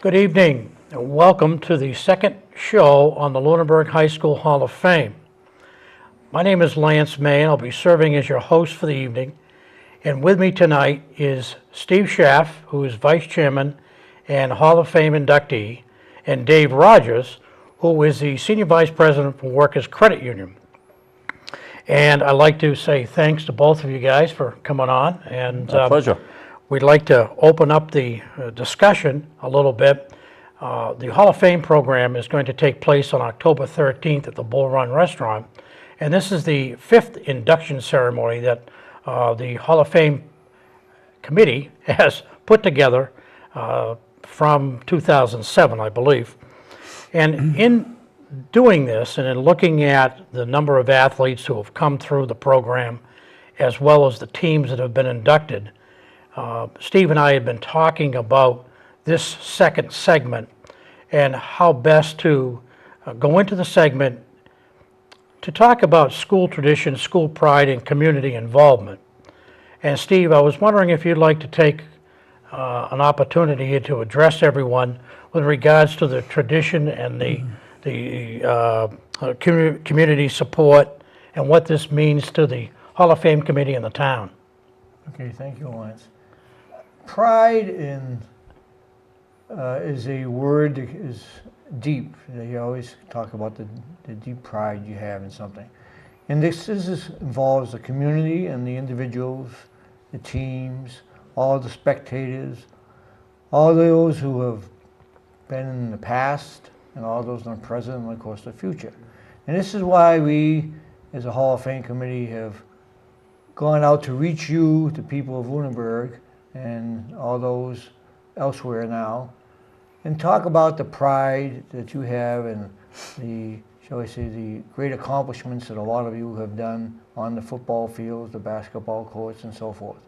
Good evening, and welcome to the second show on the Lunenburg High School Hall of Fame. My name is Lance May, and I'll be serving as your host for the evening. And with me tonight is Steve Schaff, who is Vice Chairman and Hall of Fame inductee, and Dave Rogers, who is the Senior Vice President for Workers Credit Union. And I'd like to say thanks to both of you guys for coming on. And My pleasure. We'd like to open up the discussion a little bit. The Hall of Fame program is going to take place on October 13th at the Bull Run Restaurant. And this is the fifth induction ceremony that the Hall of Fame committee has put together from 2007, I believe. And in doing this and in looking at the number of athletes who have come through the program, as well as the teams that have been inducted, Steve and I had been talking about this second segment and how best to go into the segment to talk about school tradition, school pride, and community involvement. And Steve, I was wondering if you'd like to take an opportunity here to address everyone with regards to the tradition and the community support and what this means to the Hall of Fame committee in the town. Okay, thank you, Lance. Pride is a word that is deep. You always talk about the deep pride you have in something. And this involves the community and the individuals, the teams, all the spectators, all those who have been in the past and all those that are present and, of course, the future. And this is why we, as a Hall of Fame committee, have gone out to reach you, the people of Lunenburg, and all those elsewhere now, and talk about the pride that you have and the, shall I say, the great accomplishments that a lot of you have done on the football fields, the basketball courts, and so forth.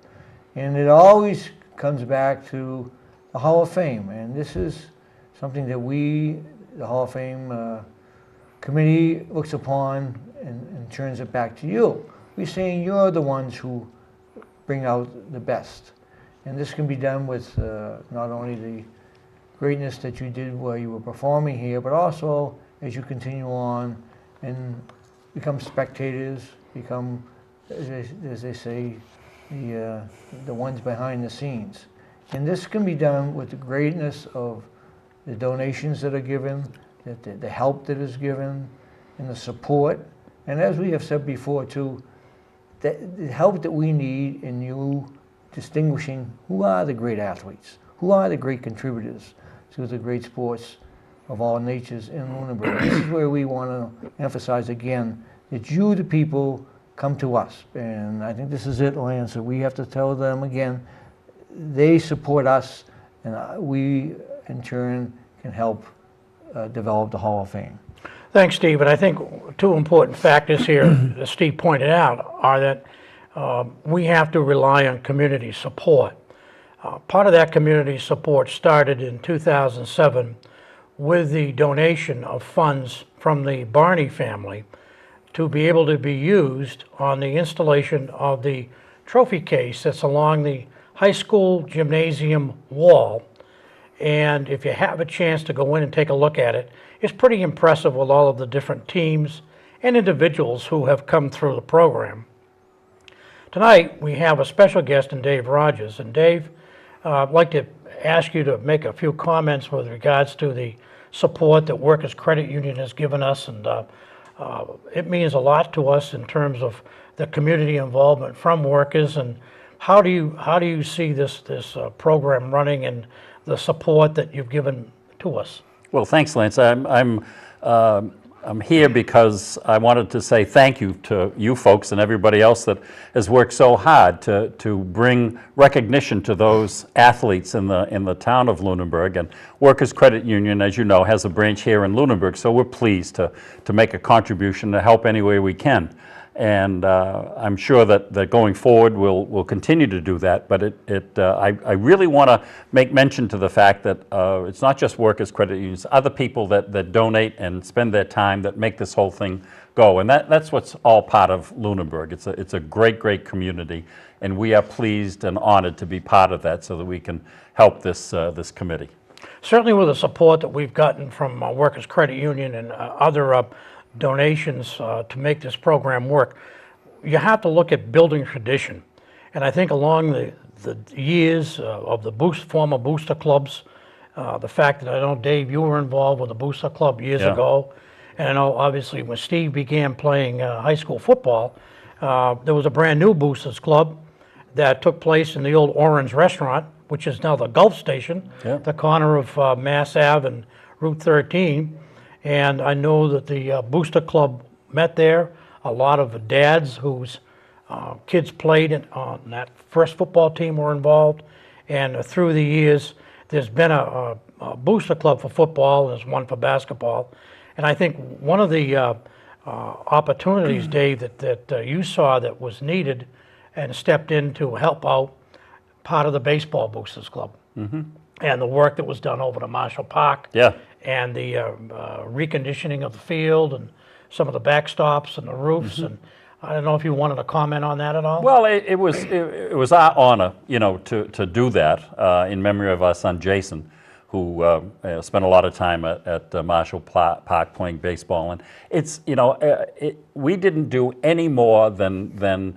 And it always comes back to the Hall of Fame, and this is something that we, the Hall of Fame committee, looks upon and turns it back to you. We're saying you're the ones who bring out the best. And this can be done with not only the greatness that you did while you were performing here, but also as you continue on and become spectators, become, as they say, the ones behind the scenes. And this can be done with the greatness of the donations that are given, the help that is given, and the support. And as we have said before too, the help that we need in you distinguishing who are the great athletes, who are the great contributors to the great sports of all natures in Lunenburg. This is where we want to emphasize again that you, the people, come to us. And I think this is it, Lance, that we have to tell them again, they support us, and we, in turn, can help develop the Hall of Fame. Thanks, Steve. And I think two important factors here, as Steve pointed out, are that we have to rely on community support. Part of that community support started in 2007 with the donation of funds from the Barney family to be able to be used on the installation of the trophy case that's along the high school gymnasium wall. And if you have a chance to go in and take a look at it, it's pretty impressive with all of the different teams and individuals who have come through the program. Tonight, we have a special guest in Dave Rogers. And Dave, I'd like to ask you to make a few comments with regards to the support that Workers Credit Union has given us. And it means a lot to us in terms of the community involvement from workers. And how do you see this program running and the support that you've given to us? Well, thanks, Lance. I'm here because I wanted to say thank you to you folks and everybody else that has worked so hard to bring recognition to those athletes in the town of Lunenburg. And Workers Credit Union, as you know, has a branch here in Lunenburg, so we're pleased to make a contribution to help any way we can. And I'm sure that going forward we'll continue to do that. But I really want to make mention to the fact that it's not just Workers Credit Unions, other people that donate and spend their time that make this whole thing go. And that's what's all part of Lunenburg. It's a great community, and we are pleased and honored to be part of that so that we can help this committee. certainly with the support that we've gotten from Workers Credit Union and other donations to make this program work, you have to look at building tradition. And I think along the years of the former booster clubs, the fact that I know, Dave, you were involved with the booster club years Yeah. ago, and I know obviously when Steve began playing high school football, there was a brand new boosters club that took place in the old Orange Restaurant, which is now the Gulf Station, Yeah. the corner of Mass Ave and Route 13. And I know that the Booster Club met there. A lot of dads whose kids played on that first football team were involved. And through the years, there's been a Booster Club for football, there's one for basketball. And I think one of the opportunities, Dave, that you saw that was needed and stepped in to help out part of the baseball boosters club, and the work that was done over to Marshall Park, Yeah. and the reconditioning of the field and some of the backstops and the roofs. And I don't know if you wanted to comment on that at all. Well, it was our honor, to do that in memory of our son Jason, who spent a lot of time at Marshall Park playing baseball. And it's, we didn't do any more than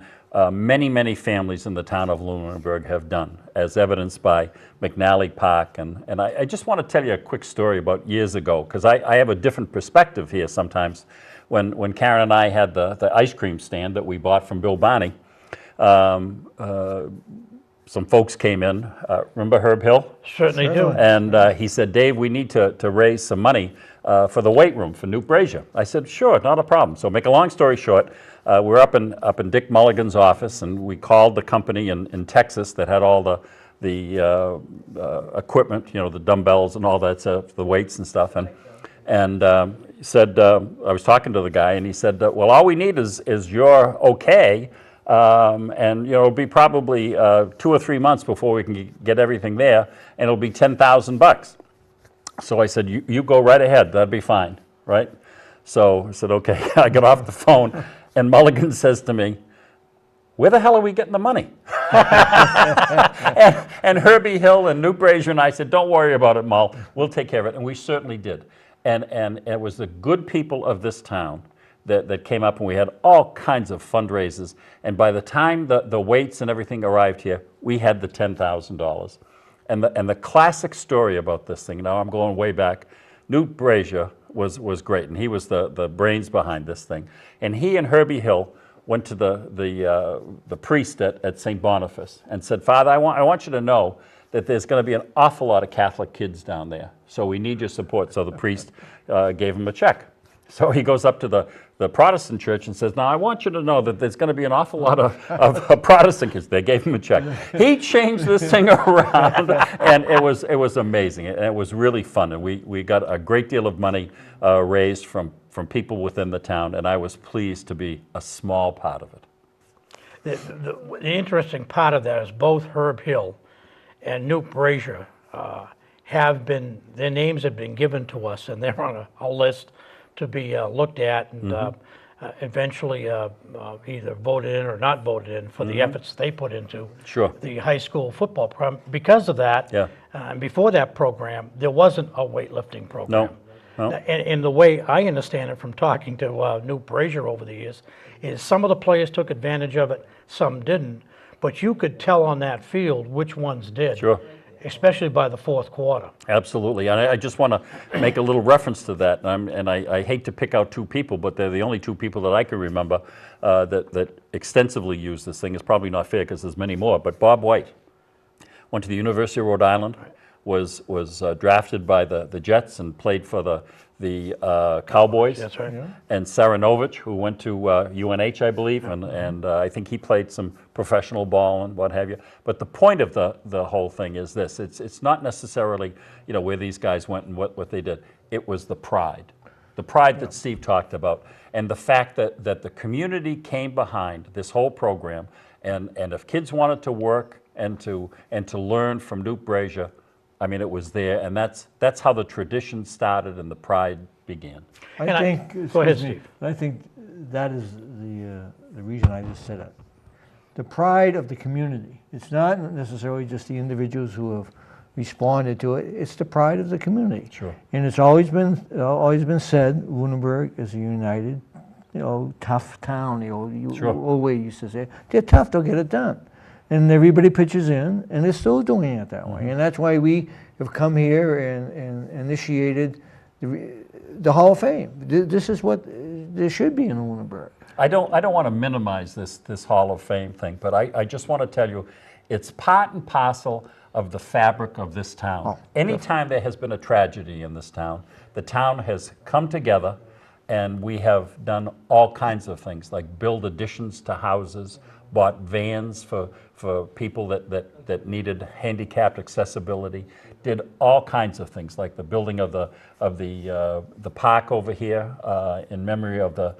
many families in the town of Lunenburg have done, as evidenced by McNally Park. And I just want to tell you a quick story about years ago, because I have a different perspective here sometimes. When Karen and I had the ice cream stand that we bought from Bill Barney, some folks came in. Remember Herb Hill? Certainly do. And he said, Dave, we need to raise some money for the weight room for Newt Brazier. I said, sure, not a problem. So make a long story short, we're up in Dick Mulligan's office, and we called the company in Texas that had all the equipment, the dumbbells and all that stuff, the weights and stuff. And said, I was talking to the guy, and he said, well, all we need is your okay, and it'll be probably 2 or 3 months before we can get everything there, and it'll be $10,000. So I said, you go right ahead, that'd be fine, right? So I said, okay. I got off the phone, and Mulligan says to me, where the hell are we getting the money? and Herbie Hill and Newt Brazier and I said, don't worry about it, Mull, we'll take care of it, and we certainly did. And it was the good people of this town that came up, and we had all kinds of fundraisers. And by the time the weights and everything arrived here, we had the $10,000. And the classic story about this thing, now I'm going way back, Newt Brazier was great, and he was the brains behind this thing. And he and Herbie Hill went to the priest at St. Boniface and said, Father, I want you to know that there's going to be an awful lot of Catholic kids down there, so we need your support. So the priest gave him a check. So he goes up to the Protestant church and says, now I want you to know that there's going to be an awful lot of Protestant kids. They gave him a check. He changed this thing around, and it was amazing, and it was really fun. And we got a great deal of money raised from people within the town, and I was pleased to be a small part of it. The interesting part of that is both Herb Hill and Newt Brazier their names have been given to us, and they're on a list to be looked at and eventually either voted in or not voted in for the efforts they put into the high school football program. Because of that, and before that program, there wasn't a weightlifting program. No. And the way I understand it from talking to Newt Brazier over the years is some of the players took advantage of it, some didn't. But you could tell on that field which ones did, especially by the fourth quarter. Absolutely, and I just want to make a little reference to that. And I hate to pick out two people, but they're the only two people that I can remember that extensively use this thing. It's probably not fair because there's many more. But Bob White went to the University of Rhode Island, was drafted by the Jets and played for the Cowboys. That's right. Yeah. And Saranovich, who went to UNH, I believe, and I think he played some professional ball and what have you. But the point of the whole thing is this: it's not necessarily where these guys went and what they did. It was the pride that Steve talked about, and the fact that the community came behind this whole program, and if kids wanted to work and to learn from Newt Brazier, I mean, it was there, and that's how the tradition started and the pride began. Go ahead, Steve. I think that is the reason I just said it. The pride of the community. It's not necessarily just the individuals who have responded to it. It's the pride of the community. Sure. And it's always been said, Lunenburg is a united, tough town. The old way used to say, they're tough, they'll get it done. And everybody pitches in, and they're still doing it that way. And that's why we have come here and initiated the Hall of Fame. This is what there should be in Lunenburg. I don't want to minimize this Hall of Fame thing, but I just want to tell you, it's part and parcel of the fabric of this town. Oh, Anytime there has been a tragedy in this town, the town has come together and we have done all kinds of things, like build additions to houses, bought vans for people that needed handicapped accessibility, did all kinds of things, like the building of the park over here in memory of the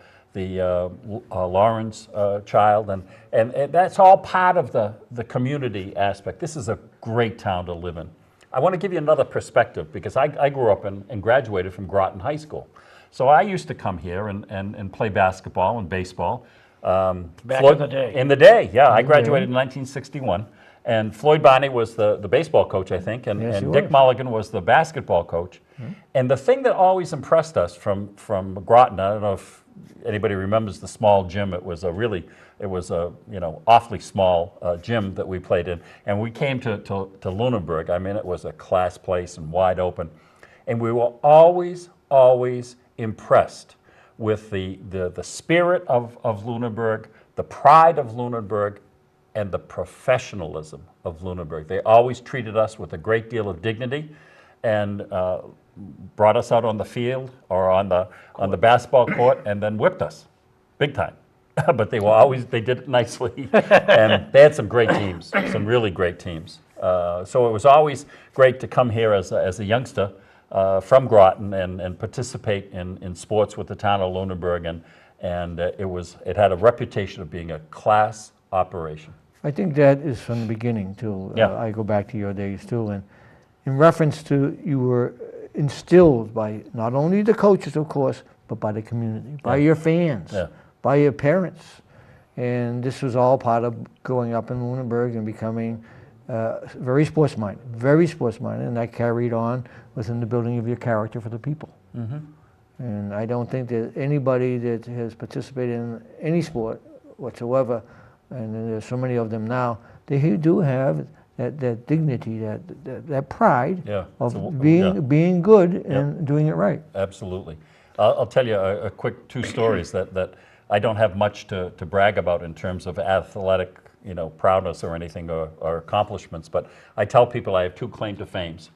Lawrence child, and that's all part of the community aspect. This is a great town to live in. I want to give you another perspective, because I grew up and graduated from Groton High School. So I used to come here and play basketball and baseball. Back in the day. In the day, yeah. I graduated in 1961. And Floyd Barney was the baseball coach, I think, and Dick Mulligan was the basketball coach. And the thing that always impressed us from Groton, I don't know if anybody remembers the small gym. It was a awfully small gym that we played in. And we came to Lunenburg. I mean, it was a class place and wide open. And we were always impressed with the spirit of Lunenburg, the pride of Lunenburg, and the professionalism of Lunenburg. They always treated us with a great deal of dignity and brought us out on the field or on the basketball court and then whipped us, big time. But they did it nicely. And they had some great teams, some really great teams. So it was always great to come here as a youngster from Groton and participate in sports with the town of Lunenburg. And it had a reputation of being a class operation. I think that is from the beginning, too. Yeah. I go back to your days, too. And in reference to, you were instilled by not only the coaches, of course, but by the community, by your fans, by your parents. And this was all part of growing up in Lunenburg and becoming very sports-minded, and that carried on within the building of your character for the people. And I don't think that anybody that has participated in any sport whatsoever, and there's so many of them now, they do have that dignity, that pride of being good and doing it right. Absolutely. I'll tell you a quick two stories that I don't have much to brag about in terms of athletic proudness or anything or accomplishments, but I tell people I have two claim to fames.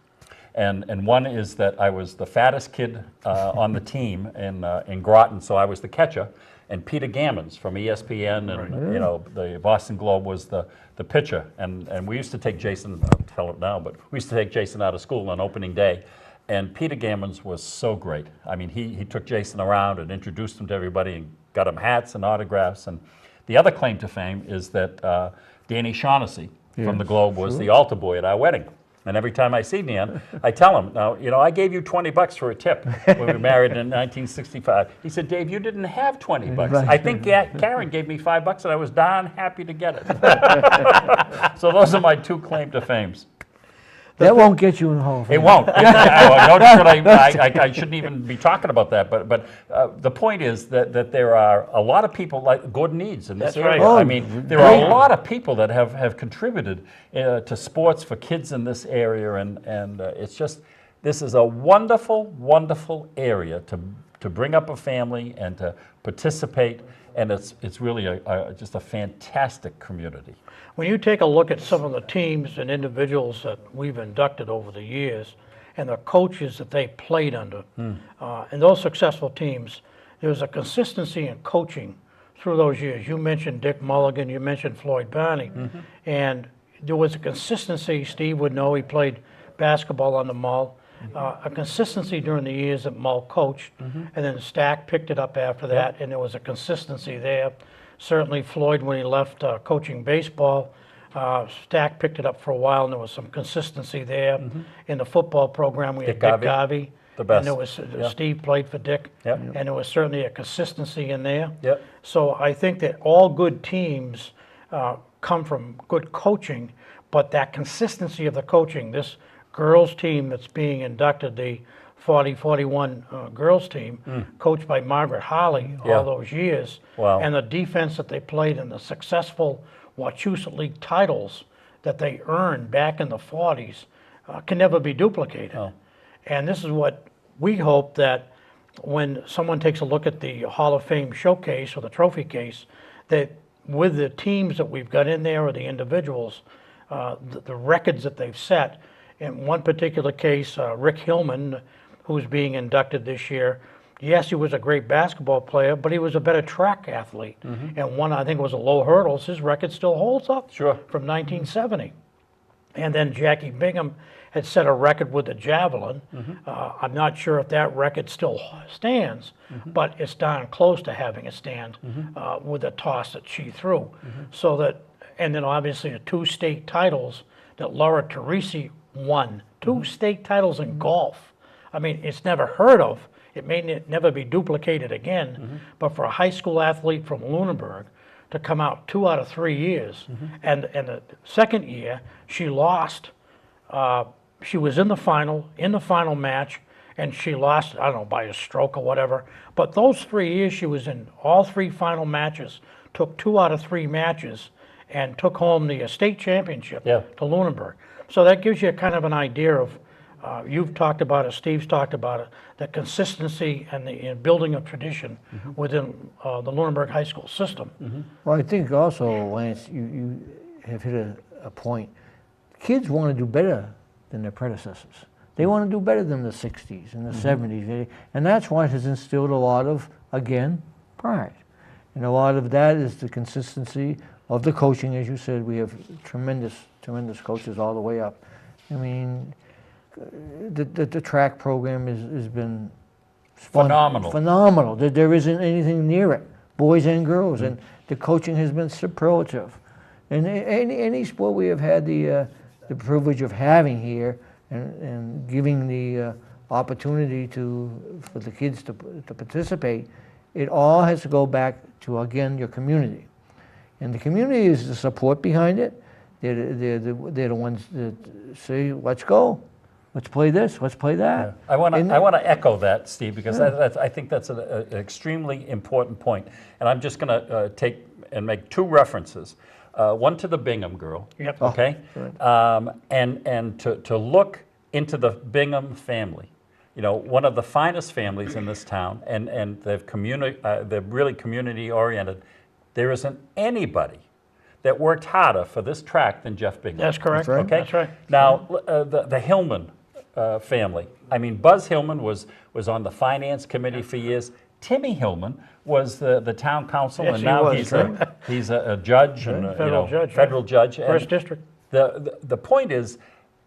And one is that I was the fattest kid on the team in Groton, so I was the catcher. And Peter Gammons from ESPN and the Boston Globe was the pitcher. And we used to take Jason, I'll tell it now, but we used to take Jason out of school on opening day. And Peter Gammons was so great. I mean, he took Jason around and introduced him to everybody and got him hats and autographs. And the other claim to fame is that Danny Shaughnessy from the Globe was the altar boy at our wedding. And every time I see Dan, I tell him, now, I gave you $20 for a tip when we married in 1965. He said, Dave, you didn't have $20. Right. I think Karen gave me $5 and I was darn happy to get it. So those are my two claim to fames. That won't get you in the Hall of Fame. It won't. I shouldn't even be talking about that. But the point is that there are a lot of people like Gordon Eads in this area. right. I mean, there are a lot of people that have contributed to sports for kids in this area, and it's just, this is a wonderful, wonderful area to bring up a family and to participate, and it's really just a fantastic community. When you take a look at some of the teams and individuals that we've inducted over the years and the coaches that they played under, and those successful teams, there was a consistency in coaching through those years. You mentioned Dick Mulligan, you mentioned Floyd Barney, and there was a consistency. Steve would know, he played basketball under Mull. A consistency during the years that Mull coached, and then Stack picked it up after that, and there was a consistency there. Certainly Floyd, when he left coaching baseball, Stack picked it up for a while, and there was some consistency there. In the football program, we had Dick Garvey, the best. and there was Steve played for Dick, and there was certainly a consistency in there. So I think that all good teams come from good coaching, but that consistency of the coaching, this girls team that's being inducted, the 40-41 girls team, coached by Margaret Harley Yeah. all those years. Wow. And the defense that they played and the successful Wachusett League titles that they earned back in the 40s can never be duplicated. Oh. And this is what we hope, that when someone takes a look at the Hall of Fame showcase or the trophy case, that with the teams that we've got in there or the individuals, the records that they've set. In one particular case, Rick Hillman, who's being inducted this year, yes, he was a great basketball player, but he was a better track athlete. And one, I think it was a low hurdles, his record still holds up Sure. from 1970. And then Jackie Bingham had set a record with the javelin. I'm not sure if that record still stands, but it's darn close to having a stand with the toss that she threw. So that, and then obviously the 2 state titles that Laura Teresi won, 2 state titles in golf. I mean, it's never heard of. It may never be duplicated again, but for a high school athlete from Lunenburg to come out 2 out of 3 years, and the second year she lost. She was in the final match, and she lost, I don't know, by a stroke or whatever. But those 3 years she was in all 3 final matches, took 2 out of 3 matches, and took home the state championship to Lunenburg. So that gives you kind of an idea of, you've talked about it, Steve's talked about it, the consistency and the building of tradition within the Lunenburg High School system. Well, I think also, Lance, you have hit a point. Kids want to do better than their predecessors. They want to do better than the 60s and the 70s. And that's what has instilled a lot of, again, pride. And a lot of that is the consistency of the coaching. As you said, we have tremendous coaches all the way up. I mean, the track program has been Phenomenal. Phenomenal. There isn't anything near it, boys and girls. And the coaching has been superlative. And any sport we have had the privilege of having here and giving the opportunity for the kids to participate, it all has to go back to, again, your community. And the community is the support behind it. They're the ones that say, let's go, let's play this, let's play that. I want to echo that, Steve, because I think that's an extremely important point. And I'm just going to take and make 2 references. One to the Bingham girl, okay, and to look into the Bingham family. You know, one of the finest families in this town, and they're really community oriented. There isn't anybody that worked harder for this track than Jeff Bingham. That's correct. That's right. Okay, That's right. Now the Hillman family. I mean, Buzz Hillman was on the finance committee for years. Timmy Hillman was the town council, Yes, and he now was, he's a judge and Federal judge. And First district. The point is,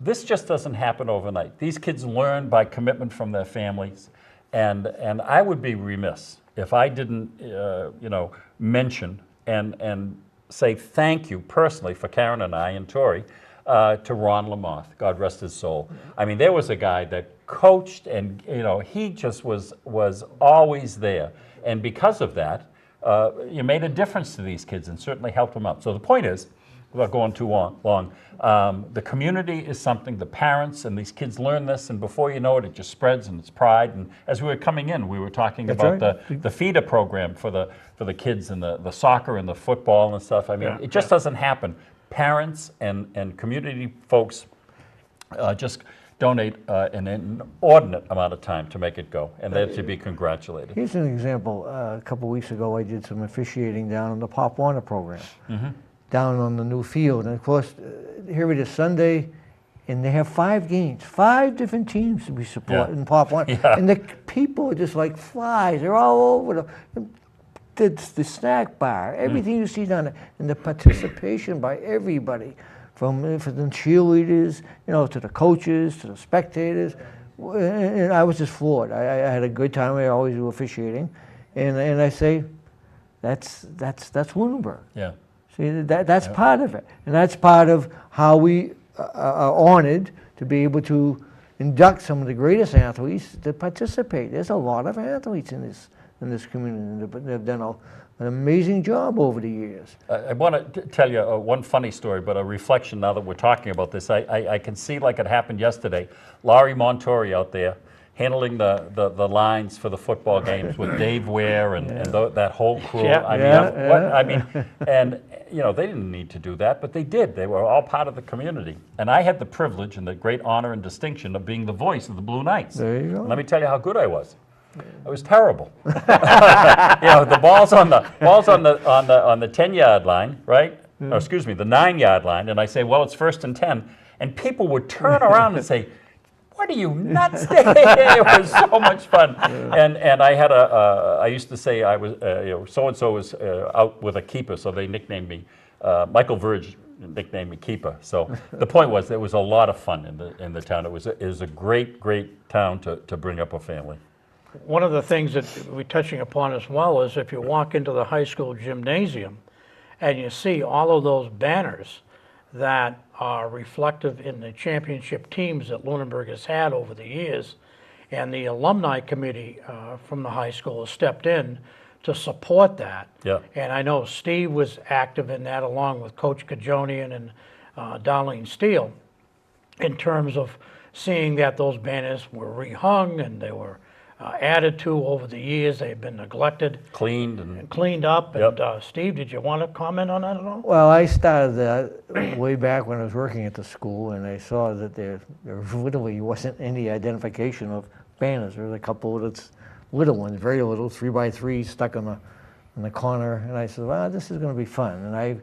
this just doesn't happen overnight. These kids learn by commitment from their families, and I would be remiss if I didn't mention and say thank you personally for Karen and I and Tori to Ron Lamoth, God rest his soul. I mean, there was a guy that coached, and he just was always there, and because of that, you made a difference to these kids and certainly helped them out. So the point is, without going too long, the community is something. The parents and these kids learn this, and before you know it, it just spreads, and it's pride. And as we were coming in, we were talking about the feeder program for the kids and the soccer and the football and stuff. I mean, it just doesn't happen. Parents and community folks just donate an inordinate amount of time to make it go, and they're to be congratulated. Here's an example. A couple weeks ago, I did some officiating down in the Pop Warner program, down on the new field. And of course, here it is Sunday, and they have 5 games, 5 different teams to be supported in Pop Warner. And the people are just like flies. They're all over the snack bar, everything you see down there, and the participation by everybody, from the cheerleaders, to the coaches, to the spectators. And I was just floored. I had a good time. I always do officiating, and I say, that's Lunenburg. Yeah. See, that's part of it, and that's part of how we are honored to be able to induct some of the greatest athletes to participate. There's a lot of athletes in this community that have done an amazing job over the years. I want to tell you one funny story, but a reflection now that we're talking about this. I can see like it happened yesterday. Laurie Montori out there handling the lines for the football games with Dave Ware and that whole crew. Yeah. I mean, and you know, they didn't need to do that, but they did. They were all part of the community. And I had the privilege and the great honor and distinction of being the voice of the Blue Knights. There you go. And let me tell you how good I was. It was terrible. You know, the ball's on the 10-yard line, right? Or excuse me, the 9-yard line, and I say, well, it's 1st and 10, and people would turn around and say, "What are you nuts?" It was so much fun. And I had I used to say I was, so and so was out with a keeper, so they nicknamed me Michael Verge. Nicknamed me Keeper. So the point was, there was a lot of fun in the town. It was a great town to bring up a family. One of the things that we're touching upon as well is if you walk into the high school gymnasium and you see all of those banners that are reflective in the championship teams that Lunenburg has had over the years, and the alumni committee from the high school has stepped in to support that. Yeah. And I know Steve was active in that along with Coach Kajonian and Darlene Steele in terms of seeing that those banners were rehung and they were added to over the years. They've been neglected, Cleaned and cleaned up. Yep. And Steve, did you want to comment on that at all? Well, I started that way back when I was working at the school, and I saw that there literally wasn't any identification of banners. There was a couple of little ones, very little, 3x3 stuck in the corner, and I said, well, this is going to be fun. And I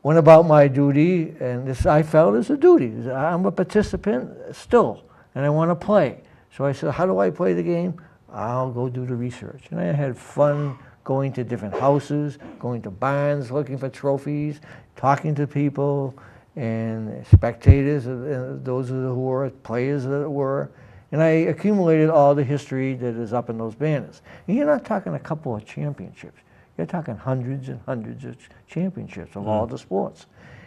went about my duty, and this I felt is a duty. I'm a participant still, and I want to play. So I said, how do I play the game? I'll go do the research. And I had fun going to different houses, going to barns, looking for trophies, talking to people, and spectators, those who were players that were. And I accumulated all the history that is up in those banners. And you're not talking a couple of championships. You're talking hundreds and hundreds of championships of all the sports.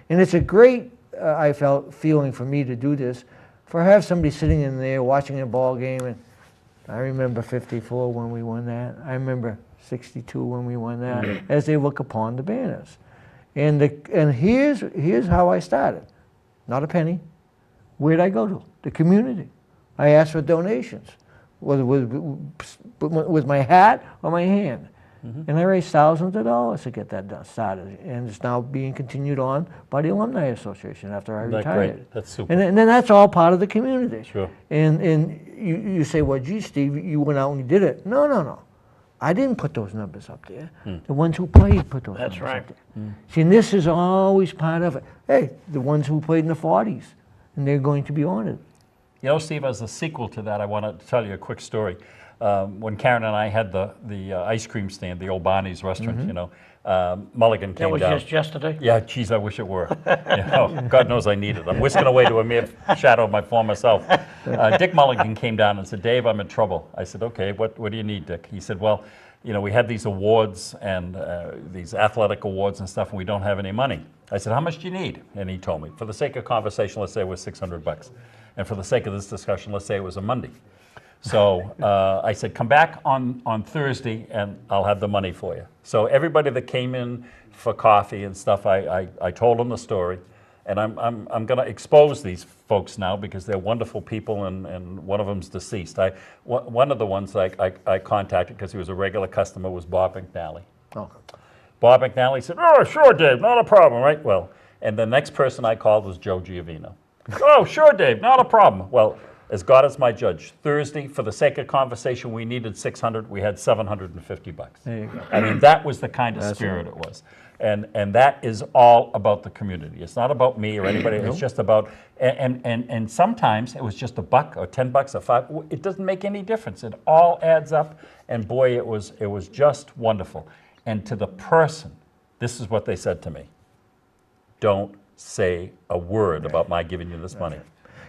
And it's a great, I felt, feeling for me to do this, for have somebody sitting in there watching a ball game, and I remember 54 when we won that. I remember 62 when we won that, as they look upon the banners. And here's how I started. Not a penny. Where'd I go to? The community. I asked for donations, whether with my hat or my hand. And I raised thousands of dollars to get that started. And it's now being continued on by the Alumni Association after I retired. Great. That's super. And then that's all part of the community. Sure. And you say, well, gee, Steve, you went out and you did it. No. I didn't put those numbers up there. The ones who played put those numbers right. up there. See, and this is always part of it. Hey, the ones who played in the 40s, and they're going to be honored. You know, Steve, as a sequel to that, I want to tell you a quick story. When Karen and I had the ice cream stand, the old Barney's restaurant, you know, Mulligan came That down. was just yesterday? Yeah, geez, I wish it were. You know, God knows I need it. I'm whisking away to a mere shadow of my former self. Dick Mulligan came down and said, Dave, I'm in trouble. I said, okay, what do you need, Dick? He said, well, you know, we had these awards and these athletic awards and stuff, and we don't have any money. I said, how much do you need? And he told me, for the sake of conversation, let's say it was $600. And for the sake of this discussion, let's say it was a Monday. So I said, come back on Thursday and I'll have the money for you. So everybody that came in for coffee and stuff, I told them the story. And I'm going to expose these folks now because they're wonderful people, and one of them's deceased. One of the ones I contacted because he was a regular customer was Bob McNally. Oh. Bob McNally said, oh, sure, Dave, not a problem, right? Well, and the next person I called was Joe Giovino. Oh, sure, Dave, not a problem. Well, as God is my judge, Thursday, for the sake of conversation, we needed $600. We had $750. There you go. I mean, that was the kind of spirit it was. And that is all about the community. It's not about me or anybody. It's just about, and sometimes it was just $1 or $10 or $5. It doesn't make any difference. It all adds up. And boy, it was just wonderful. And to the person, this is what they said to me. Don't say a word about my giving you this money.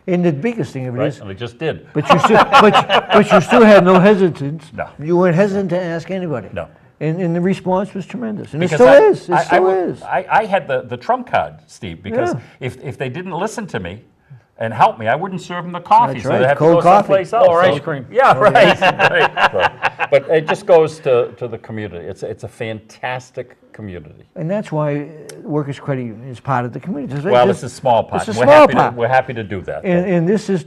And the biggest thing of it Right? is, And they just did. but you still had no hesitance. No. You weren't hesitant to ask anybody. No. And the response was tremendous. And it Because still is. It still is. I had the trump card, Steve, because Yeah. if they didn't listen to me, and help me, I wouldn't serve them the coffee. That's So right, they have to cold go coffee. someplace else. Or So- ice cream. Yeah, right. Right. So, but it just goes to the community. It's a fantastic community. And that's why workers' credit is part of the community. Well, it's a small part. It's a We're small happy part. We're happy to do that. And this is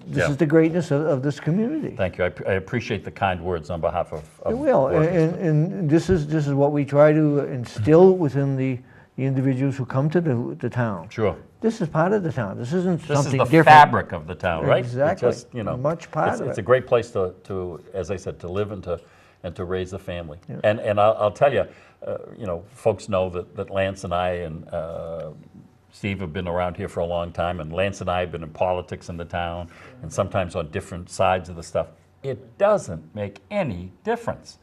Yeah. the greatness of this community. Thank you. I appreciate the kind words on behalf of It will, workers. and this is what we try to instill within the individuals who come to the town. Sure. This is part of the town. This isn't This is something the different. fabric of the town, right? It Exactly. just, Much part it's, of it's it. a great place to, as I said, to live and to raise a family. And I'll tell you, folks know that Lance and I and Steve have been around here for a long time, and Lance and I have been in politics in the town, and sometimes on different sides of the stuff. It doesn't make any difference.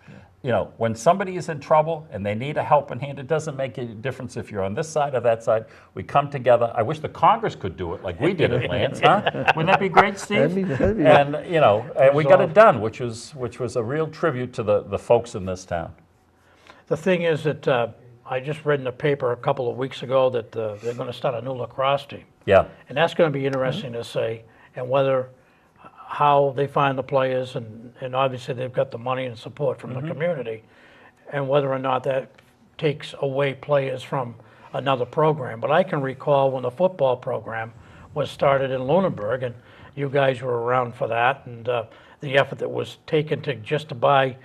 When somebody is in trouble and they need a helping hand, it doesn't make any difference if you're on this side or that side. We come together. I wish the Congress could do it like we did it, Lance, huh? Wouldn't that be great, Steve? That'd be- And, and we got it done, which was a real tribute to the folks in this town. The thing is that I just read in the paper a couple of weeks ago that they're going to start a new lacrosse team. Yeah, And that's going to be interesting to see, and how they find the players, and obviously they've got the money and support from the community, and whether or not that takes away players from another program. But I can recall when the football program was started in Lunenburg, and you guys were around for that, and the effort that was taken to buy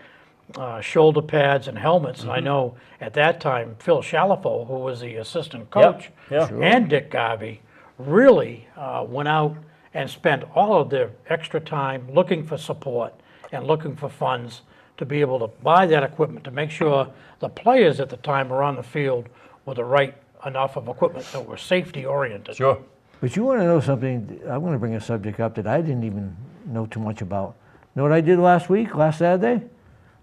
shoulder pads and helmets. And I know at that time, Phil Shalafo, who was the assistant coach, yeah. Sure. and Dick Garvey really went out and spent all of their extra time looking for support and looking for funds to be able to buy that equipment, to make sure the players at the time were on the field with the right enough of equipment that were safety oriented. sure. But you want to know something? I want to bring a subject up that I didn't even know too much about. Know what I did last Saturday?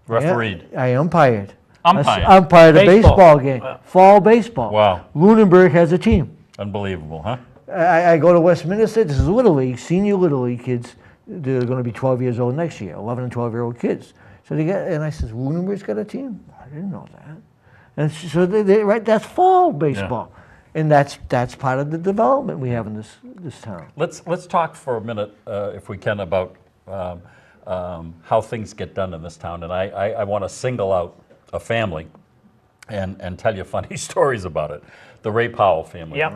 Refereed. I umpired. Umpired. I umpired a Baseball. baseball game, fall baseball. Wow. Lunenburg has a team. Unbelievable, huh? I go to Westminster. This is Little League, senior Little League kids. They're going to be 12 years old next year, 11 and 12-year-old kids. So and I says, Lunenburg's got a team? I didn't know that. And so right, that's fall baseball. And that's part of the development we have in this town. Let's talk for a minute, if we can, about how things get done in this town. And I want to single out a family and tell you funny stories about it. The Ray Powell family. Yep.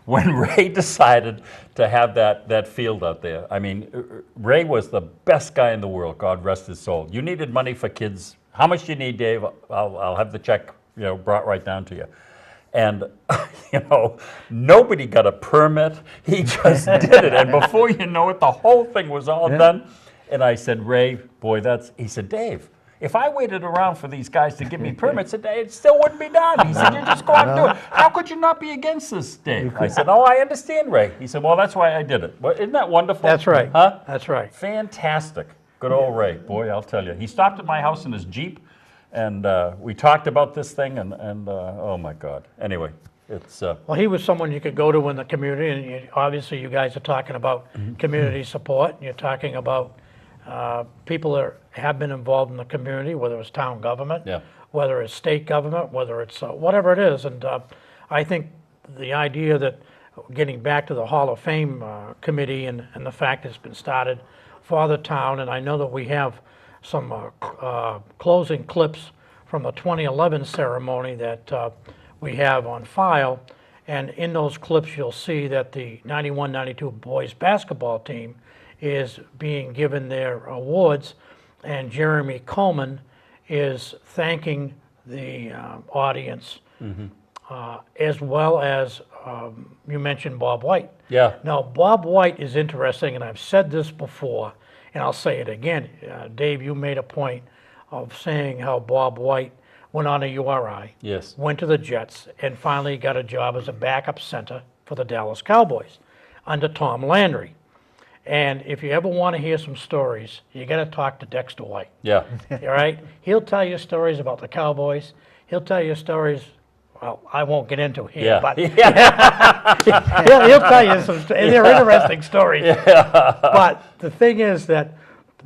When Ray decided to have that field out there, I mean, Ray was the best guy in the world, God rest his soul. You needed money for kids. How much do you need, Dave? I'll have the check, brought right down to you. And, nobody got a permit. He just did it. And before you know it, the whole thing was all done. And I said, Ray, boy, he said, Dave, if I waited around for these guys to give me permits, it still wouldn't be done. He said, you just go out and do it. How could you not be against this, Dave? I said, I understand, Ray. He said, well, that's why I did it. Well, isn't that wonderful? That's right. Huh? That's right. Fantastic. Good old Ray. Boy, I'll tell you. He stopped at my house in his Jeep, and we talked about this thing, and oh, my God. Anyway, it's... Well, he was someone you could go to in the community, and obviously you guys are talking about community support, and you're talking about people that have been involved in the community, whether it's town government, whether it's state government, whether it's whatever it is. And I think the idea that getting back to the Hall of Fame committee and the fact it's been started for the town, and I know that we have some closing clips from the 2011 ceremony that we have on file. And in those clips, you'll see that the 91-92 boys basketball team is being given their awards, and Jeremy Coleman is thanking the audience, as well as you mentioned Bob White. Yeah. Now, Bob White is interesting, and I've said this before, and I'll say it again. Dave, you made a point of saying how Bob White went on a URI, Yes. went to the Jets, and finally got a job as a backup center for the Dallas Cowboys under Tom Landry. And if you ever want to hear some stories, you got to talk to Dexter White. Yeah. All right? He'll tell you stories about the Cowboys. He'll tell you stories, well, I won't get into here, Yeah. but he'll tell you some, and they're interesting stories. But the thing is that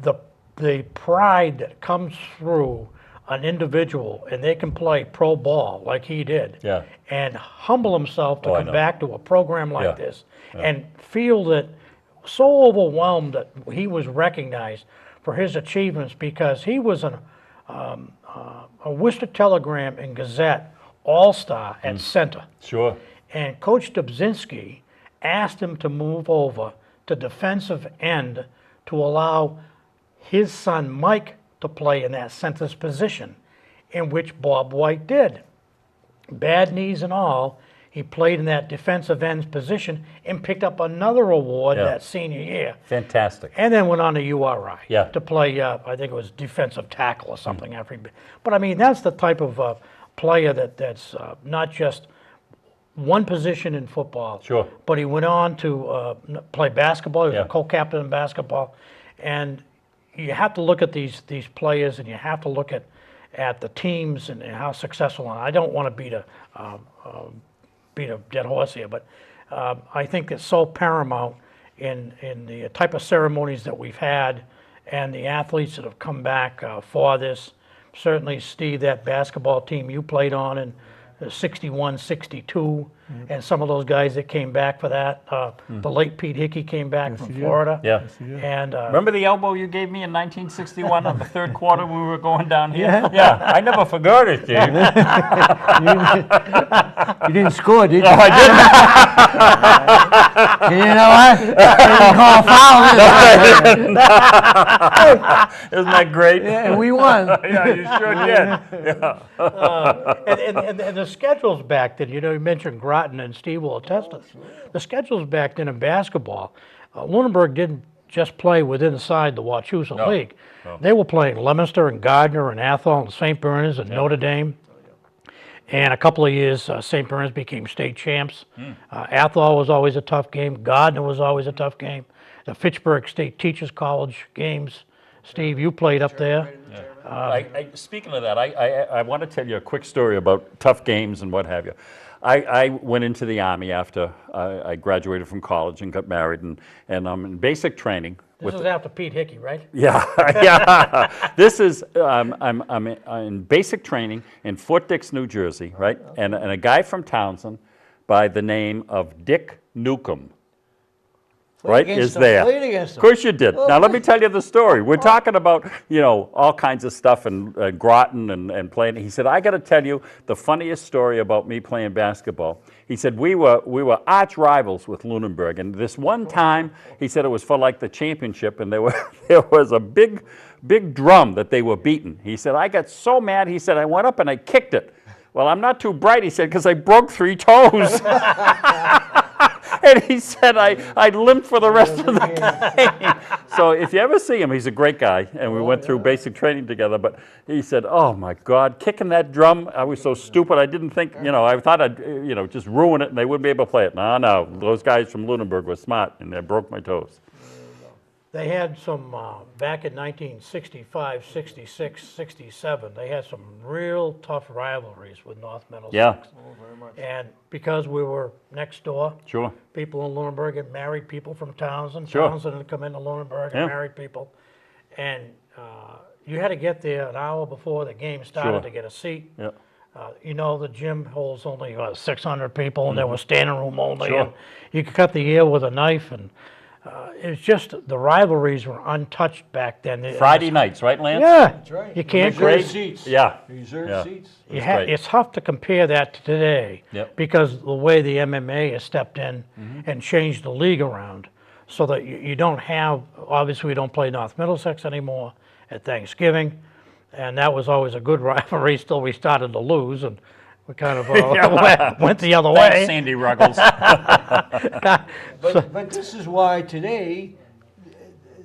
the pride that comes through an individual and they can play pro ball like he did, Yeah. and humble himself to Oh, I come know. back to a program like Yeah. this, and feel that so overwhelmed that he was recognized for his achievements because he was a Worcester Telegram and Gazette All-Star at center. Sure. And Coach Dobzinski asked him to move over to defensive end to allow his son Mike to play in that center's position, in which Bob White did. Bad knees and all, he played in that defensive end position and picked up another award Yeah. that senior year. Fantastic. And then went on to URI Yeah. to play, I think it was defensive tackle or something. But I mean, that's the type of player that's not just one position in football. Sure. But he went on to play basketball. He was Yeah. a co-captain in basketball. And you have to look at these players, and you have to look at the teams and how successful. And I don't want to beat a dead horse here, but I think it's so paramount in the type of ceremonies that we've had and the athletes that have come back for this. Certainly, Steve, that basketball team you played on in 61, 62, and some of those guys that came back for that. The late Pete Hickey came back from Florida. Yeah. And Remember the elbow you gave me in 1961 on the third quarter when we were going down here? Yeah. I never forgot it, Steve. You didn't score, did you? No, I didn't. You know what? You didn't call a foul. Isn't that great? Yeah, and we won. Yeah, you sure did. Yeah. and the schedules back then, you mentioned Groton, and Steve will attest to this. The schedules back then in basketball, Lunenburg didn't just play inside the Wachusett League. No. They were playing Leominster and Gardner and Athol and St. Bernard's and Notre Dame. And a couple of years, St. Bernard's became state champs. Athol was always a tough game. Gardner was always a tough game. The Fitchburg State Teachers College games. Steve, you played up there. Speaking of that, I want to tell you a quick story about tough games and what have you. I went into the Army after I graduated from college and got married, and I'm in basic training. This was after Pete Hickey, right? Yeah, yeah. This is, I'm in basic training in Fort Dix, New Jersey, right? And a guy from Townsend by the name of Dick Newcomb, right, is there. Played against Of him. course you did. Now let me tell you the story. We're talking about, all kinds of stuff and Groton and playing. He said, I got to tell you the funniest story about me playing basketball. He said, we were arch rivals with Lunenburg. And this one time, he said it was for like the championship, and there was a big drum that they were beating. He said, I got so mad. He said, I went up and I kicked it. Well, I'm not too bright, he said, because I broke 3 toes. And he said, I limped for the rest of the game. So if you ever see him, he's a great guy. And we went through basic training together. But he said, oh, my God, kicking that drum, I was so stupid. I didn't think, I thought I'd, just ruin it and they wouldn't be able to play it. No, those guys from Lunenburg were smart, and they broke my toes. They had some, back in 1965, 66, 67, they had some real tough rivalries with North Middlesex. Yeah. And because we were next door, Sure. people in Lunenburg had married people from Townsend. Sure. Townsend had come into Lunenburg Yeah. and married people. And you had to get there an hour before the game started Sure. to get a seat. Yeah. The gym holds only 600 people, and there was standing room only. Sure. And you could cut the air with a knife, and it's just the rivalries were untouched back then. Friday nights, right, Lance? Yeah, That's right. you can't. Reserve seats. Yeah. Reserve Yeah. seats. Great. It's tough to compare that to today, Yep. because the way the MMA has stepped in and changed the league around, so that you don't have. Obviously, we don't play North Middlesex anymore at Thanksgiving, and that was always a good rivalry. Till we started to lose, and we kind of went the other way. Thanks, Sandy Ruggles. But this is why today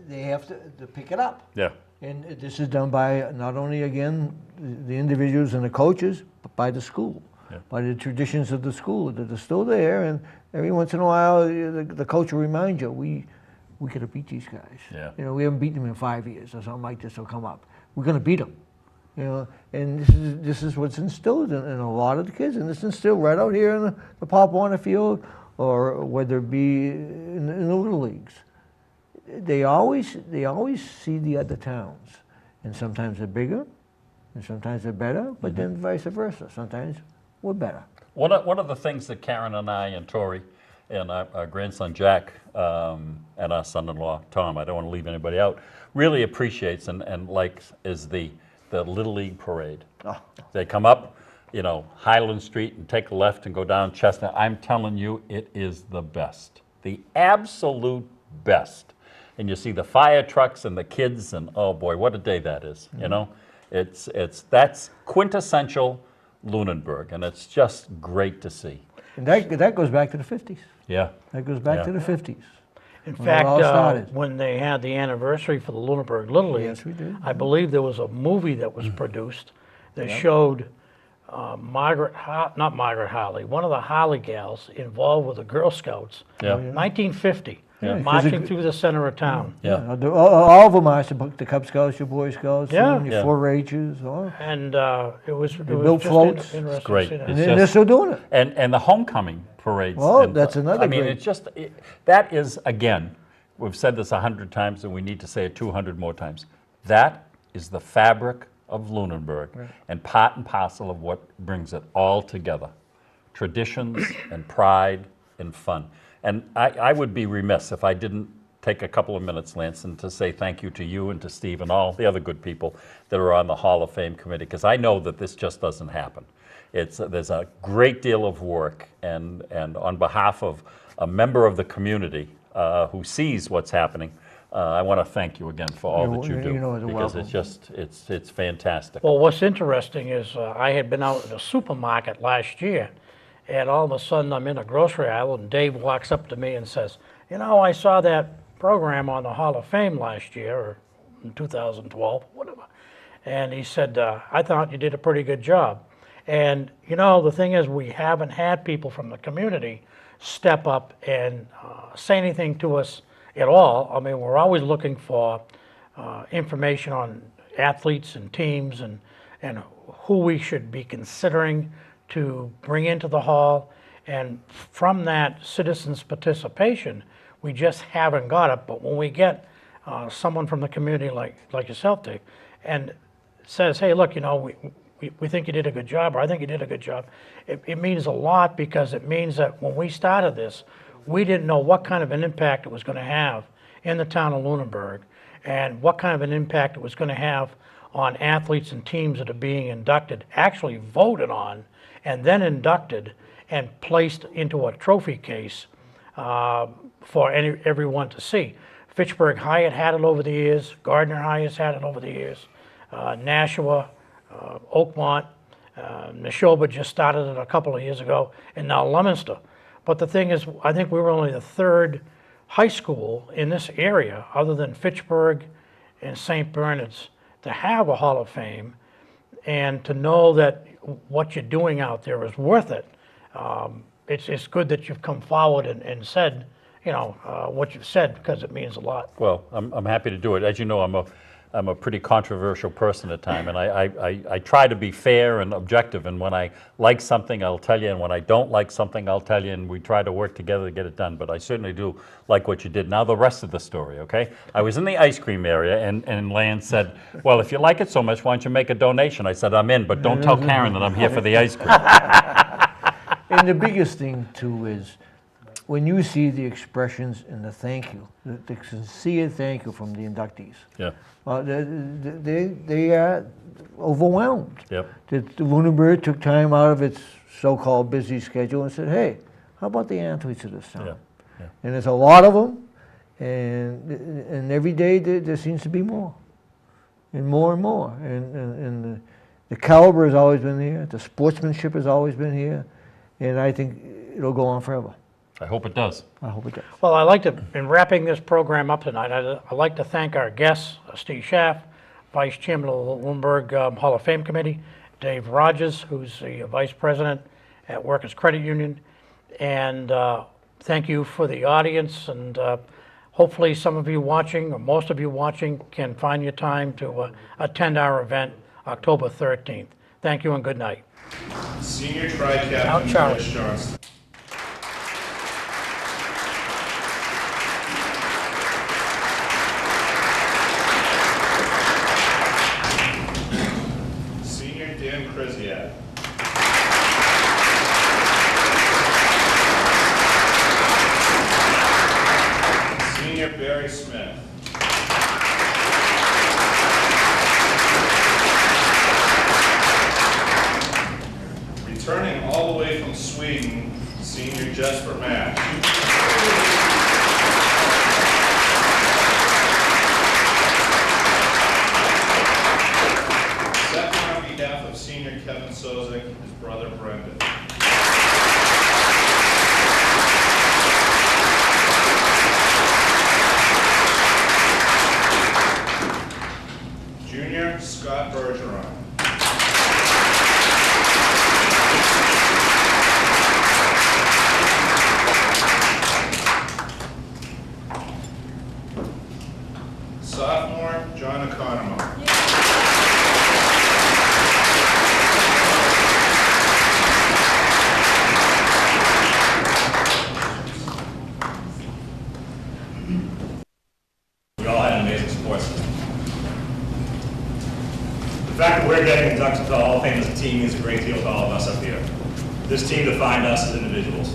they have to pick it up. Yeah. And this is done by not only, again, the individuals and the coaches, but by the school, by the traditions of the school that are still there. And every once in a while, the coach will remind you, we could have beat these guys. Yeah. We haven't beaten them in 5 years, or something like this will come up. We're going to beat them. And this is what's instilled in a lot of the kids, and it's instilled right out here in the Pop Warner field, or whether it be in the little leagues. They always see the other towns, and sometimes they're bigger, And sometimes they're better, but then vice versa. Sometimes we're better. One of the things that Karen and I and Tori and our grandson Jack and our son-in-law Tom, I don't want to leave anybody out, really appreciates and likes is the Little League parade. Oh. They come up, you know, Highland Street and take a left and go down Chestnut. I'm telling you, it is the best, the absolute best. And you see the fire trucks and the kids, and oh boy, what a day that is. You know, that's quintessential Lunenburg, and it's just great to see. And that goes back to the 50s. Yeah. That goes back Yeah. to the 50s. In When it all fact, started. when they had the anniversary for the Lunenburg Little League, Yes, we did. I believe there was a movie that was produced that showed not Margaret Harley, one of the Harley gals involved with the Girl Scouts, Yeah. 1950, Yeah, 'cause marching it- through the center of town. Yeah. All of them are the Cub Scouts, your Boy Scouts, Yeah. your Yeah. 4-H'ers, all. And it was built just floats. interesting It's great. to see that. And It's they're just- still doing it. And the homecoming parades. Well, and- that's another I mean, great- it's just, that is, again, we've said this 100 times and we need to say it 200 more times. That is the fabric of Lunenburg and part and parcel of what brings it all together. Traditions and pride and fun. And I would be remiss if I didn't take a couple of minutes, Lance, and to say thank you to you and to Steve and all the other good people that are on the Hall of Fame committee, because I know that this just doesn't happen. There's a great deal of work, and on behalf of a member of the community who sees what's happening, I want to thank you again for all that you do, You know, you're because welcome. it's just, it's fantastic. Well, what's interesting is I had been out in a supermarket last year, and all of a sudden I'm in a grocery aisle, and Dave walks up to me and says, "You know, I saw that program on the Hall of Fame last year, or in 2012, whatever." And he said, "I thought you did a pretty good job." And, you know, the thing is, we haven't had people from the community step up and say anything to us at all. I mean, we're always looking for information on athletes and teams and who we should be considering to bring into the hall. And from that citizens' participation, we just haven't got it. But when we get someone from the community like yourself, Dave, and says, "Hey, look, you know, we think you did a good job," or "I think you did a good job," it means a lot, because it means that when we started this, we didn't know what kind of an impact it was going to have in the town of Lunenburg, and what kind of an impact it was going to have on athletes and teams that are being inducted, actually voted on, and then inducted and placed into a trophy case for everyone to see. Fitchburg High had it over the years, Gardner High has had it over the years, Nashua, Oakmont, Neshoba just started it a couple of years ago, and now Leominster. But the thing is, I think we were only the third high school in this area, other than Fitchburg and St. Bernard's, to have a Hall of Fame, and to know that what you're doing out there is worth it. It's good that you've come forward and said, you know, what you've said, because it means a lot. Well, I'm happy to do it. As you know, I'm a pretty controversial person at times, and I try to be fair and objective, and when I like something, I'll tell you, and when I don't like something, I'll tell you, and we try to work together to get it done. But I certainly do like what you did. Now the rest of the story, okay? I was in the ice cream area, and Lance said, "Well, if you like it so much, why don't you make a donation?" I said, "I'm in, but don't tell Karen that I'm here for the ice cream." And the biggest thing, too, is when you see the expressions and the thank you, the sincere thank you from the inductees. Yeah, They are overwhelmed. yep. That the Lunenburg took time out of its so-called busy schedule and said, "Hey, how about the athletes of this town?" Yeah, yeah. And there's a lot of them, and every day there seems to be more, and more and more. And the caliber has always been here. The sportsmanship has always been here, and I think it'll go on forever. I hope it does. I hope it does. Well, I'd like to, in wrapping this program up tonight, I'd like to thank our guests, Steve Schaff, Vice Chairman of the Lunenburg Hall of Fame Committee, Dave Rogers, who's the Vice President at Workers Credit Union, and thank you for the audience, and hopefully some of you watching, or most of you watching, can find your time to attend our event October 13th. Thank you and good night. Senior Tri-Captain Out, Charlie. Chris Johnston. Sweden, senior just for math. Second, on behalf of senior Kevin Sozik, his brother Brendan. Junior Scott Bergeron. Sophomore John Economo. We all had an amazing sports team. The fact that we're getting inducted to the Hall of Fame as a team means a great deal to all of us up here. This team defined us as individuals.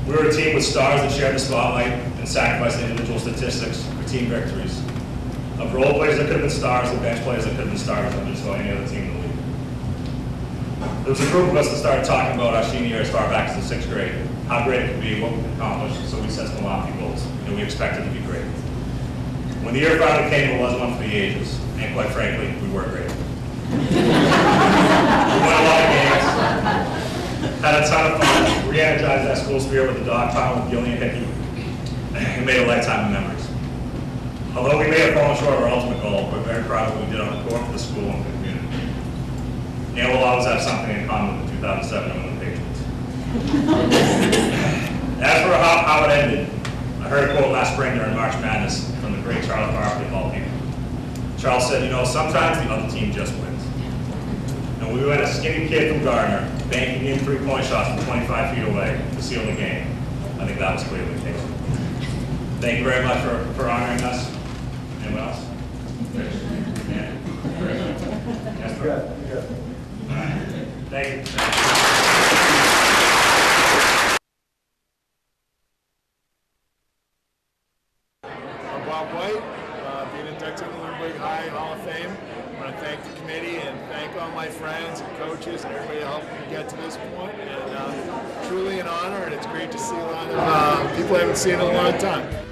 We were a team with stars that shared the spotlight and sacrificed individual statistics for team victories. Of role players that could have been stars and bench players that could have been stars on just about any other team in the league. There was a group of us that started talking about our senior year as far back as the 6th grade, how great it could be, what we could accomplish, so we set some lofty goals, and we expected to be great. When the year finally came, it was one for the ages, and quite frankly, we were great. We won a lot of games, had a ton of fun, re-energized that school spirit with the dog pound with Gillian Hickey, and made a lifetime of memories. Although we may have fallen short of our ultimate goal, we're very proud of what we did on the court for the school and for the community. And we'll always have something in common with the 2007 New England Patriots. As for how it ended, I heard a quote last spring during March Madness from the great Charles Barkley of all people. Charles said, you know, sometimes the other team just wins. And we had a skinny kid from Gardner banking in 3-point shots from 25 feet away to seal the game. I think that was clearly the case. Thank you very much for honoring us. Anyone else? Yeah. Yes, bro. Thank you. I'm Bob White, being inducted into the Lindbergh High Hall of Fame. I want to thank the committee and thank all my friends and coaches and everybody that helped me get to this point. And truly an honor, and it's great to see a lot of people I haven't seen in a long time.